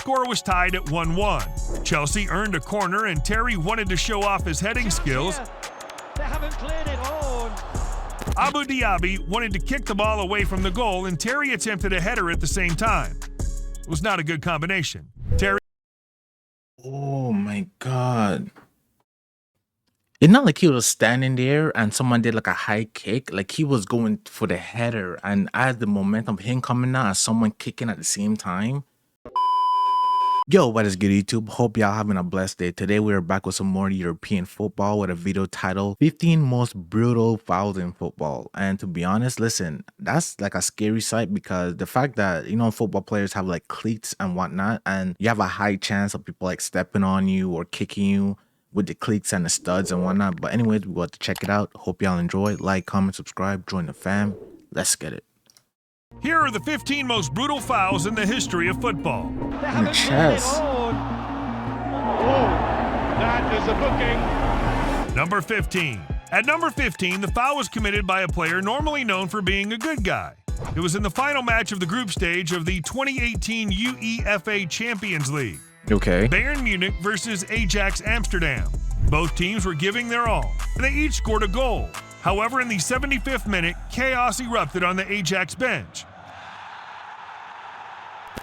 score was tied at 1-1. Chelsea earned a corner and Terry wanted to show off his heading skills. They haven't cleared it. Abu Diaby wanted to kick the ball away from the goal and Terry attempted a header at the same time. It was not a good combination. Terry. Oh my God. It's not like he was standing there and someone did like a high kick. Like he was going for the header, and as the momentum of him coming out and someone kicking at the same time. Yo, what is good, YouTube? Hope y'all having a blessed day. Today we are back with some more European football with a video titled 15 Most Brutal Fouls in Football. And to be honest, listen, that's like a scary sight, because the fact that, football players have like cleats and whatnot, and you have a high chance of people like stepping on you or kicking you with the cleats and the studs and whatnot. But anyways, we got to check it out. Hope y'all enjoy. Like, comment, subscribe, join the fam. Let's get it. Here are the 15 most brutal fouls in the history of football. In the chest. Oh, that is a booking. Number 15. At number 15, the foul was committed by a player normally known for being a good guy. It was in the final match of the group stage of the 2018 UEFA Champions League. Okay. Bayern Munich versus Ajax Amsterdam. Both teams were giving their all, and they each scored a goal. However, in the 75th minute, chaos erupted on the Ajax bench.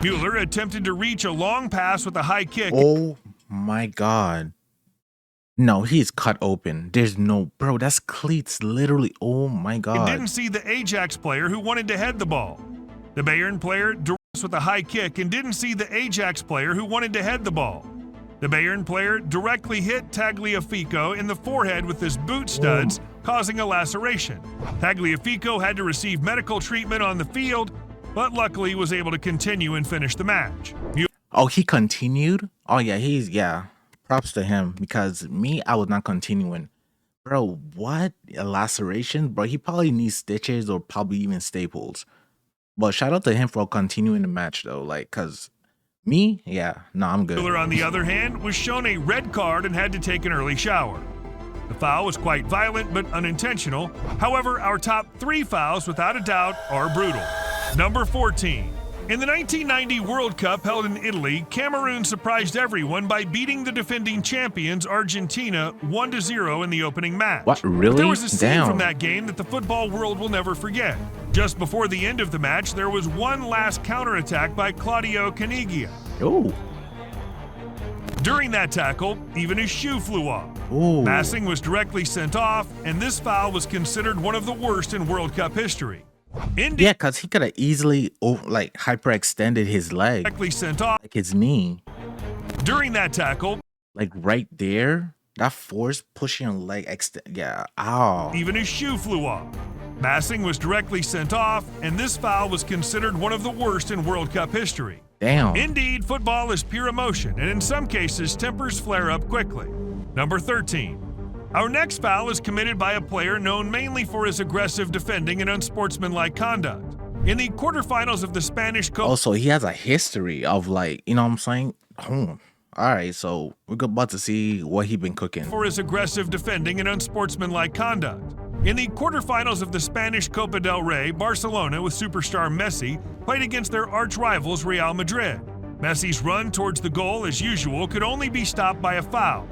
Mueller attempted to reach a long pass with a high kick. Oh my God. No, he's cut open. There's no, bro, that's cleats, literally. Oh my God. And didn't see the Ajax player who wanted to head the ball. The Bayern player directs with a high kick and didn't see the Ajax player who wanted to head the ball. The Bayern player directly hit Tagliafico in the forehead with his boot studs, causing a laceration. Tagliafico had to receive medical treatment on the field, but luckily was able to continue and finish the match. Oh, he continued? Oh yeah, props to him, because I was not continuing. Bro, what? A laceration? Bro, he probably needs stitches or probably even staples. But shout out to him for continuing the match though, cause I'm good. Mueller, on the other hand, was shown a red card and had to take an early shower. The foul was quite violent but unintentional. However, our top 3 fouls, without a doubt, are brutal. Number 14. In the 1990 World Cup held in Italy, Cameroon surprised everyone by beating the defending champions Argentina 1-0 in the opening match. What, really? There was a scene from that game that the football world will never forget. Just before the end of the match, there was one last counterattack by Claudio Caniggia. Oh. During that tackle, even his shoe flew off. Ooh. Massing was directly sent off, and this foul was considered one of the worst in World Cup history. Yeah, because he could have easily hyperextended his leg, Directly sent off. like his knee. During that tackle, Like right there, that force pushing your leg extend. Yeah, ow. even his shoe flew off. Massing was directly sent off, and this foul was considered one of the worst in World Cup history. Damn. Indeed, football is pure emotion, and in some cases, tempers flare up quickly. Number 13. Our next foul is committed by a player known mainly for his aggressive defending and unsportsmanlike conduct. In the quarterfinals of the Spanish Copa... Also, he has a history of what I'm saying? All right, so we're about to see what he been cooking. For his aggressive defending and unsportsmanlike conduct. In the quarterfinals of the Spanish Copa del Rey, Barcelona with superstar Messi played against their arch-rivals Real Madrid. Messi's run towards the goal, as usual, could only be stopped by a foul.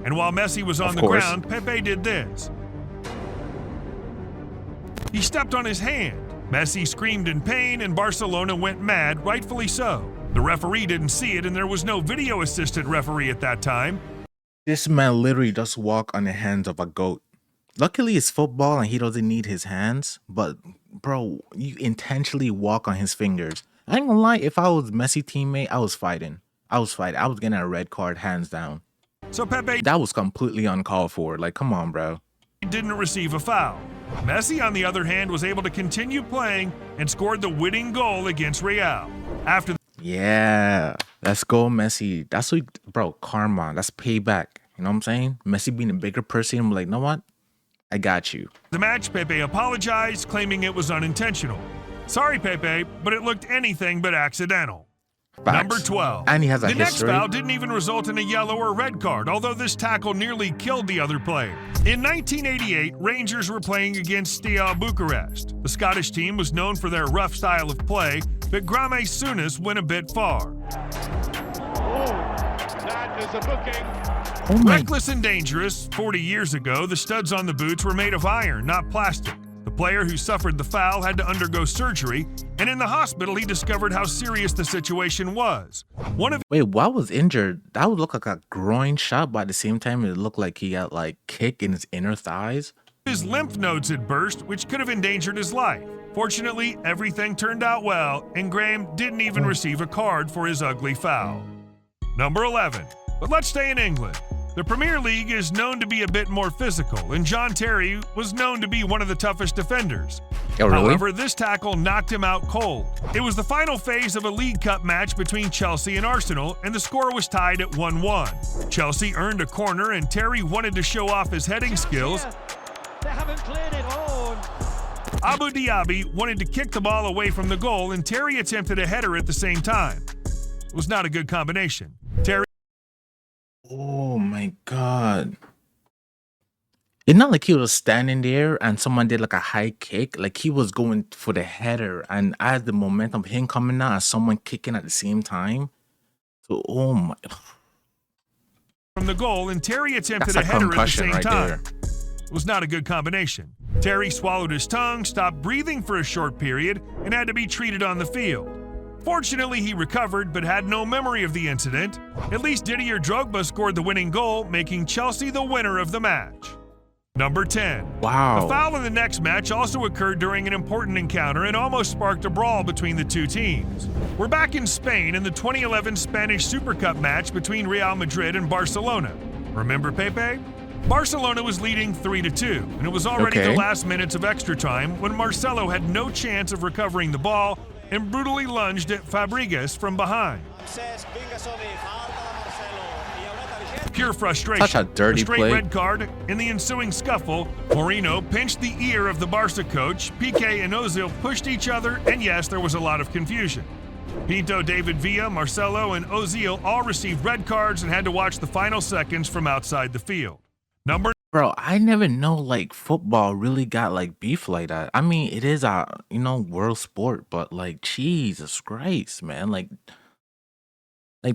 And while Messi was on the ground, Pepe did this. He stepped on his hand. Messi screamed in pain and Barcelona went mad, rightfully so. The referee didn't see it and there was no video assistant referee at that time. This man literally just walk on the hands of a goat. Luckily it's football and he doesn't need his hands, but bro, you intentionally walk on his fingers. I ain't gonna lie, if I was Messi teammate, I was fighting. I was getting a red card hands down. So Pepe, that was completely uncalled for. Like, come on, bro. Didn't receive a foul. Messi, on the other hand, was able to continue playing and scored the winning goal against Real. Yeah, let's go, Messi. That's what, bro, karma. That's payback. You know what I'm saying? Messi being a bigger person, I'm like, you know what? I got you. The match, Pepe apologized, claiming it was unintentional. Sorry, Pepe, but it looked anything but accidental. Facts. Number 12. And he has a history. Next foul didn't even result in a yellow or red card, although this tackle nearly killed the other player. In 1988, Rangers were playing against Steaua Bucharest. The Scottish team was known for their rough style of play, but Grame Souness went a bit far. That is a booking. Oh my. Reckless and dangerous. 40 years ago, the studs on the boots were made of iron, not plastic. The player who suffered the foul had to undergo surgery, and in the hospital he discovered how serious the situation was. Wait, what was injured? That would look like a groin shot, but at the same time, it looked like he got like kick in his inner thighs. His lymph nodes had burst, which could have endangered his life. Fortunately, everything turned out well, and Graham didn't even receive a card for his ugly foul. Number 11. But let's stay in England. The Premier League is known to be a bit more physical, and John Terry was known to be one of the toughest defenders. Oh, really? However, this tackle knocked him out cold. It was the final phase of a League Cup match between Chelsea and Arsenal, and the score was tied at 1-1. Chelsea earned a corner, and Terry wanted to show off his heading skills. They haven't cleared it on. Abu Diaby wanted to kick the ball away from the goal, and Terry attempted a header at the same time. It was not a good combination. Terry. Oh my God. It's not like he was standing there and someone did like a high kick. Like he was going for the header, and as the momentum of him coming out and someone kicking at the same time. So, oh my. From the goal, and Terry attempted That's a a header at the concussion same right time. there. It was not a good combination. Terry swallowed his tongue, stopped breathing for a short period, and had to be treated on the field. Fortunately, he recovered but had no memory of the incident. At least Didier Drogba scored the winning goal, making Chelsea the winner of the match. Number 10. Wow. A foul in the next match also occurred during an important encounter and almost sparked a brawl between the two teams. We're back in Spain in the 2011 Spanish Super Cup match between Real Madrid and Barcelona. Remember Pepe? Barcelona was leading 3-2, and it was already the last minutes of extra time when Marcelo had no chance of recovering the ball and brutally lunged at Fabregas from behind. Pure frustration. Such a dirty straight play. red card. In the ensuing scuffle, Moreno pinched the ear of the Barca coach. Piqué and Ozil pushed each other, and yes, there was a lot of confusion. Pinto, David Villa, Marcelo, and Ozil all received red cards and had to watch the final seconds from outside the field. Bro, I never know like football really got like beef like that. I mean, it is a world sport, but like Jesus Christ, man, like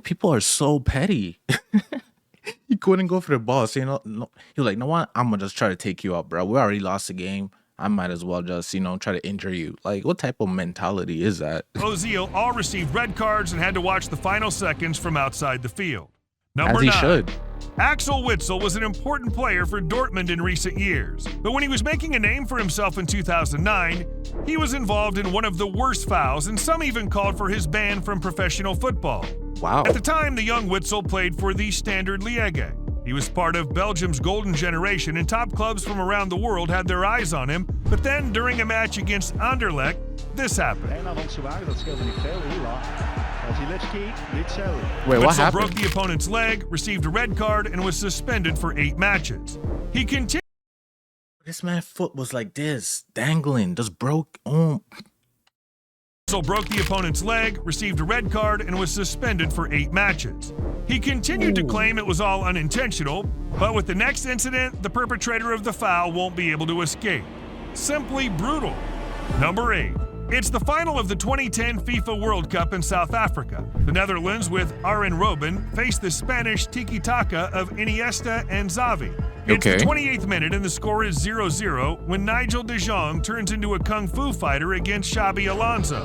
people are so petty. He couldn't go for the ball, so no, he was like, "No what? I'm gonna just try to take you out, bro. We already lost the game. I might as well just try to injure you." Like, what type of mentality is that? Ozil all received red cards and had to watch the final seconds from outside the field. Number As he 9. should. Axel Witsel was an important player for Dortmund in recent years, but when he was making a name for himself in 2009, he was involved in one of the worst fouls, and some even called for his ban from professional football. Wow. At the time, the young Witsel played for the Standard Liège. He was part of Belgium's golden generation, and top clubs from around the world had their eyes on him, but then during a match against Anderlecht, this happened. Wait, what Witsel happened? broke the opponent's leg, received a red card, and was suspended for 8 matches. He continued. This man's foot was like this, dangling, just broke. Oh. Witsel broke the opponent's leg, received a red card, and was suspended for 8 matches. He continued to claim it was all unintentional, but with the next incident, the perpetrator of the foul won't be able to escape. Simply brutal. Number 8. It's the final of the 2010 FIFA World Cup in South Africa. The Netherlands, with Arjen Robben, faced the Spanish tiki-taka of Iniesta and Xavi. It's the 28th minute and the score is 0-0 when Nigel de Jong turns into a kung fu fighter against Xabi Alonso.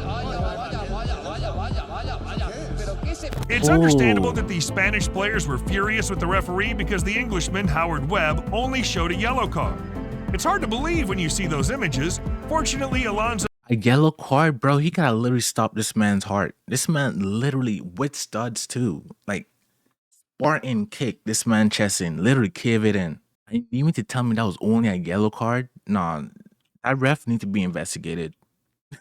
It's understandable that the Spanish players were furious with the referee because the Englishman, Howard Webb, only showed a yellow card. It's hard to believe when you see those images. Fortunately, Alonso... A yellow card, bro. He gotta literally stop this man's heart. This man literally with studs too. Like Spartan kick this man chest in, literally cave it in. You mean to tell me that was only a yellow card? Nah, that ref need to be investigated.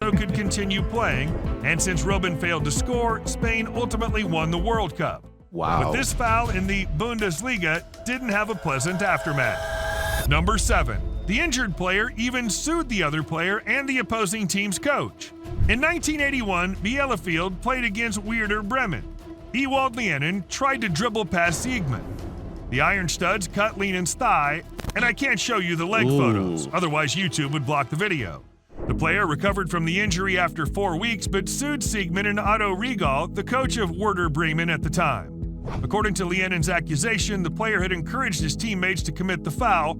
could continue playing, and since Robben failed to score, Spain ultimately won the World Cup. Wow. But this foul in the Bundesliga didn't have a pleasant aftermath. Number 7. The injured player even sued the other player and the opposing team's coach. In 1981, Bielefeld played against Werder Bremen. Ewald Lienen tried to dribble past Siegmann. The Iron Studs cut Lienen's thigh, and I can't show you the leg photos, otherwise YouTube would block the video. The player recovered from the injury after 4 weeks, but sued Siegmann and Otto Regal, the coach of Werder Bremen at the time. According to Lienen's accusation, the player had encouraged his teammates to commit the foul.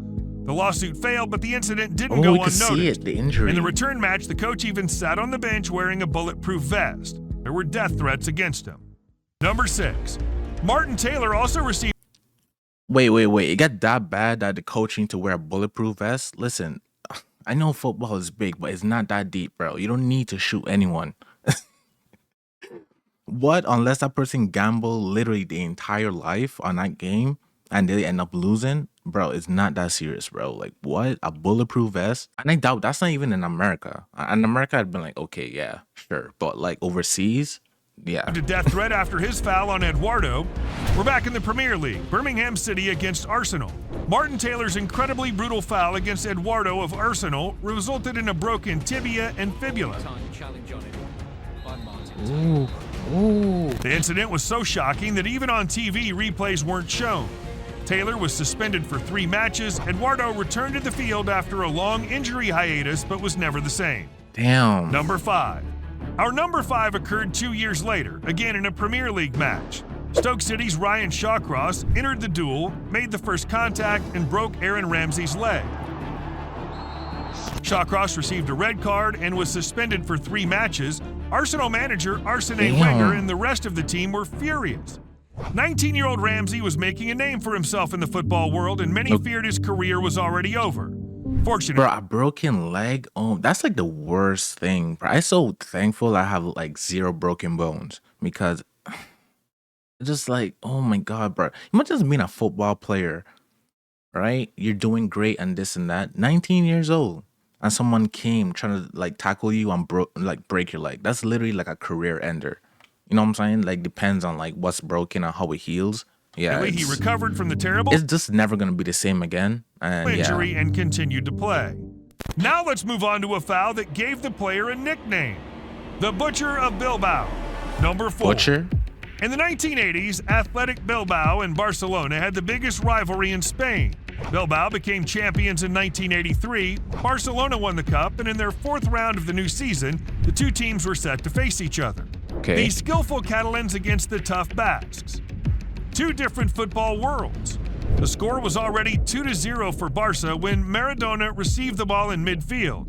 The lawsuit failed, but the incident didn't go we could unnoticed. see it, the injury. In the return match, the coach even sat on the bench wearing a bulletproof vest. There were death threats against him. Number 6. Martin Taylor also received... Wait. It got that bad that the coach need to wear a bulletproof vest? Listen, I know football is big, but it's not that deep, bro. You don't need to shoot anyone. What? Unless that person gambled literally the entire life on that game and they end up losing? Bro, it's not that serious, bro. Like, what? A bulletproof vest? And I doubt that's not even in America. In America, I'd been like, okay, yeah, sure. But like overseas, yeah. A death threat after his foul on Eduardo. We're back in the Premier League. Birmingham City against Arsenal. Martin Taylor's incredibly brutal foul against Eduardo of Arsenal resulted in a broken tibia and fibula. Ooh. The incident was so shocking that even on TV, replays weren't shown. Taylor was suspended for 3 matches. Eduardo returned to the field after a long injury hiatus, but was never the same. Damn. Number 5. Our number 5 occurred 2 years later, again in a Premier League match. Stoke City's Ryan Shawcross entered the duel, made the first contact, and broke Aaron Ramsey's leg. Shawcross received a red card and was suspended for 3 matches. Arsenal manager Arsene Wenger and the rest of the team were furious. 19-year-old Ramsey was making a name for himself in the football world, and many feared his career was already over. Fortunately, bro, a broken leg? Oh, that's like the worst thing, bro. I'm so thankful I have like 0 broken bones because it's just like, oh my God, bro. You must just being a football player, right? You're doing great and this and that. 19 years old. And someone came trying to like tackle you and break your leg. That's literally like a career ender. You know what I'm saying? Like depends on like what's broken and how it heals. Yeah, he recovered from the terrible it's just never gonna be the same again. And injury and continued to play. Now let's move on to a foul that gave the player a nickname. The Butcher of Bilbao. Number 4. Butcher? In the 1980s, Athletic Bilbao and Barcelona had the biggest rivalry in Spain. Bilbao became champions in 1983, Barcelona won the cup, and in their 4th round of the new season, the 2 teams were set to face each other. Okay. The skillful Catalans against the tough Basques. 2 different football worlds. The score was already 2-0 for Barca when Maradona received the ball in midfield.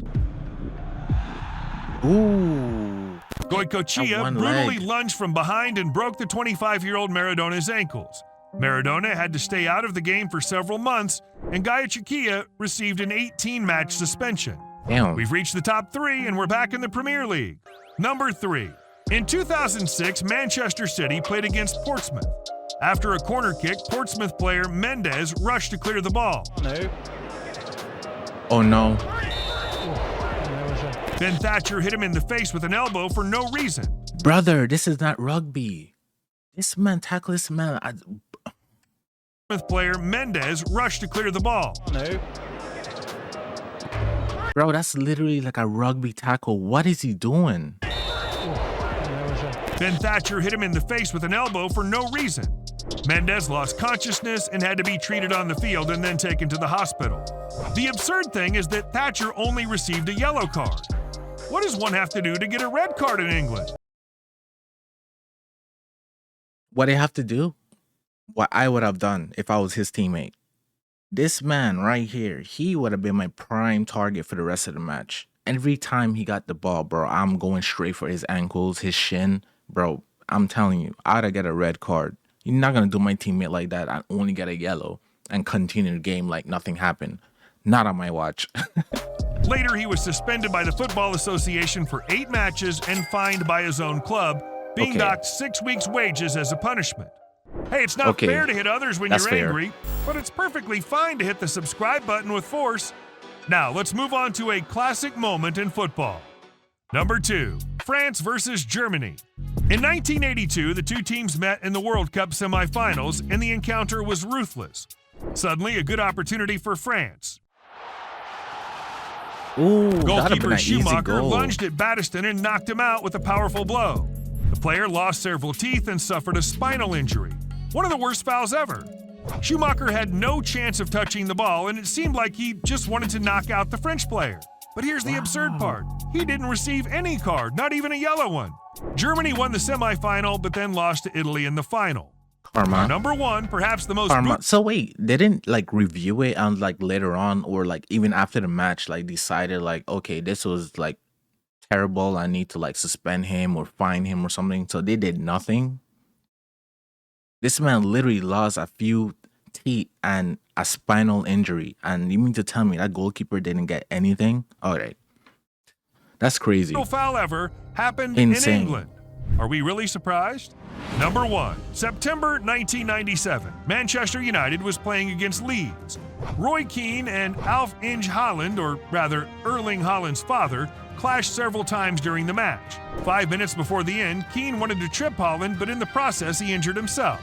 Ooh. Goicoechea brutally lunged from behind and broke the 25-year-old Maradona's ankles. Maradona had to stay out of the game for several months, and Goicoechea received an 18-match suspension. Damn. We've reached the top 3, and we're back in the Premier League. Number 3. In 2006, Manchester City played against Portsmouth. After a corner kick, Portsmouth player Mendes rushed to clear the ball. No. Oh no. Ben Thatcher hit him in the face with an elbow for no reason. Brother, this is not rugby. This man tackled this man. Portsmouth player Mendes rushed to clear the ball. No. Bro, that's literally like a rugby tackle. What is he doing? Ben Thatcher hit him in the face with an elbow for no reason. Mendes lost consciousness and had to be treated on the field and then taken to the hospital. The absurd thing is that Thatcher only received a yellow card. What does one have to do to get a red card in England? What they have to do? What I would have done if I was his teammate. This man right here, he would have been my prime target for the rest of the match. Every time he got the ball, bro, I'm going straight for his ankles, his shin. Bro, I'm telling you, I'd get a red card. You're not going to do my teammate like that and only get a yellow and continue the game like nothing happened. Not on my watch. Later, he was suspended by the Football Association for 8 matches and fined by his own club, being docked 6 weeks' wages as a punishment. Hey, it's not fair to hit others when you're angry, but it's perfectly fine to hit the subscribe button with force. Now, let's move on to a classic moment in football. Number 2, France versus Germany. In 1982, the 2 teams met in the World Cup semifinals, and the encounter was ruthless. Suddenly, a good opportunity for France. Ooh, goalkeeper Schumacher lunged at Battiston and knocked him out with a powerful blow. The player lost several teeth and suffered a spinal injury. One of the worst fouls ever. Schumacher had no chance of touching the ball, and it seemed like he just wanted to knock out the French player. But here's the absurd part. He didn't receive any card, not even a yellow one. Germany won the semifinal, but then lost to Italy in the final. Karma. Number one, perhaps the most Karma. So wait, they didn't like review it and like later on or like even after the match, like decided like, okay, this was like terrible. I need to like suspend him or fine him or something. So they did nothing. This man literally lost a few teeth and a spinal injury. And you mean to tell me that goalkeeper didn't get anything? All right. That's crazy. No foul ever happened Insane. in England. Are we really surprised? Number one, September 1997. Manchester United was playing against Leeds. Roy Keane and Alf Inge Haaland, or rather Erling Haaland's father, clashed several times during the match. 5 minutes before the end, Keane wanted to trip Haaland, but in the process he injured himself.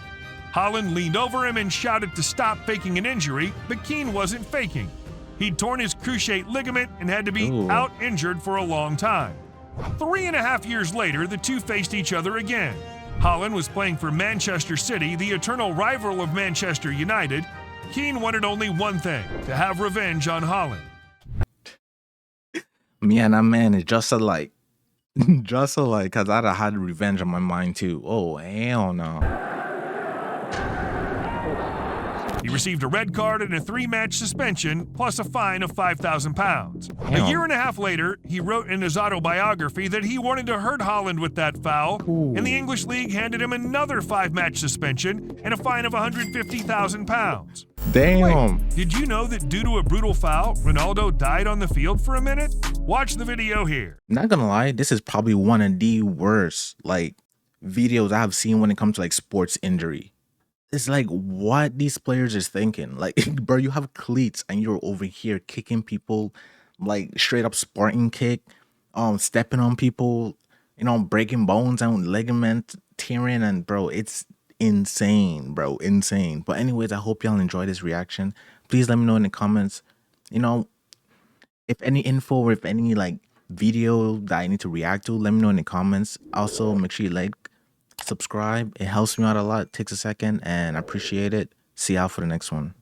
Haaland leaned over him and shouted to stop faking an injury, but Keane wasn't faking. He'd torn his cruciate ligament and had to be out injured for a long time. 3.5 years later, the two faced each other again. Haaland was playing for Manchester City, the eternal rival of Manchester United. Keane wanted only one thing, to have revenge on Haaland. Me and that man is just alike. Just alike, because I'd have had revenge on my mind too. Oh, hell no. He received a red card and a 3-match suspension, plus a fine of £5,000. A Damn. year and a half later, he wrote in his autobiography that he wanted to hurt Haaland with that foul, and the English League handed him another 5-match suspension and a fine of £150,000. Damn. Wait, did you know that due to a brutal foul, Ronaldo died on the field for a minute? Watch the video here. Not gonna lie, this is probably one of the worst like videos I've seen when it comes to like sports injury. It's like what these players is thinking. Like, bro, you have cleats and you're over here kicking people, like straight up Spartan kick, stepping on people, you know, breaking bones and ligament tearing, and bro, it's insane, bro, insane. But anyways, I hope y'all enjoy this reaction. Please let me know in the comments, you know, if any info or if any like video that I need to react to, let me know in the comments. Also, make sure you like, subscribe. It helps me out a lot. It takes a second and I appreciate it. See y'all for the next one.